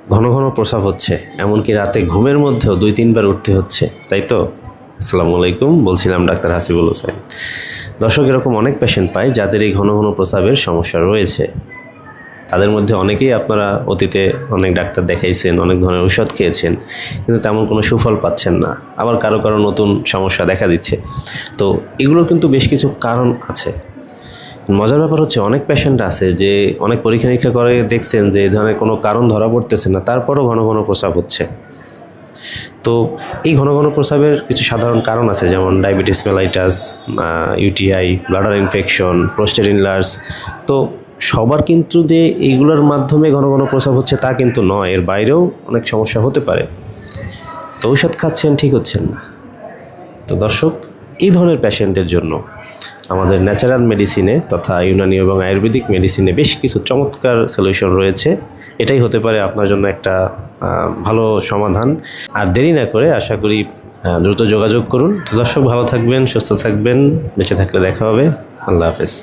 ঘন ঘন প্রস্রাব হচ্ছে, এমনকি রাতে ঘুমের মধ্যেও 2-3 বার উঠতে হচ্ছে, তাই তো? আসসালামু আলাইকুম, বলছিলাম ডাক্তার হাসিবুল হোসেন। দর্শক, এরকম অনেক পেশেন্ট পাই যাদের এই ঘন ঘন প্রস্রাবের সমস্যা রয়েছে। তাদের মধ্যে অনেকেই আপনারা অতীতে অনেক ডাক্তার দেখাইছেন, অনেক ধরনের ঔষধ খেয়েছেন, কিন্তু তেমন কোনো সুফল পাচ্ছেন না। আবার কারো কারো নতুন সমস্যা দেখা দিচ্ছে। তো এগুলোর কিন্তু বেশ কিছু কারণ আছে। মজার ব্যাপার হচ্ছে, অনেক পেশেন্ট আছে যে অনেক পরীক্ষা নিরীক্ষা করে দেখছেন যে এই ধরনের কোনো কারণ ধরা পড়তেছে না, তারপরও ঘন ঘন প্রস্রাব হচ্ছে। তো এই ঘন ঘন প্রস্রাবের কিছু সাধারণ কারণ আছে, যেমন diabetes mellitus, UTI, bladder infection, prostate enlarge. তো সবার কিন্তু যে এইগুলোর মাধ্যমে ঘন ঘন প্রস্রাব হচ্ছে তা কিন্তু নয়, এর বাইরেও অনেক সমস্যা হতে পারে। তো ঔষধ খাচ্ছেন, ঠিক হচ্ছেন না। তো দর্শক, এই ধরনের পেশেন্টদের জন্য আমাদের ন্যাচারাল মেডিসিনে তথা ইউনানি এবং আয়ুর্বেদিক মেডিসিনে বেশ কিছু চমৎকার সলিউশন রয়েছে। এটাই হতে পারে আপনার জন্য একটা ভালো সমাধান। আর দেরি না করে আশা করি দ্রুত যোগাযোগ করুন। তো দর্শক, ভালো থাকবেন, সুস্থ থাকবেন, বেঁচে থাকলে দেখা হবে। আল্লাহ হাফেজ।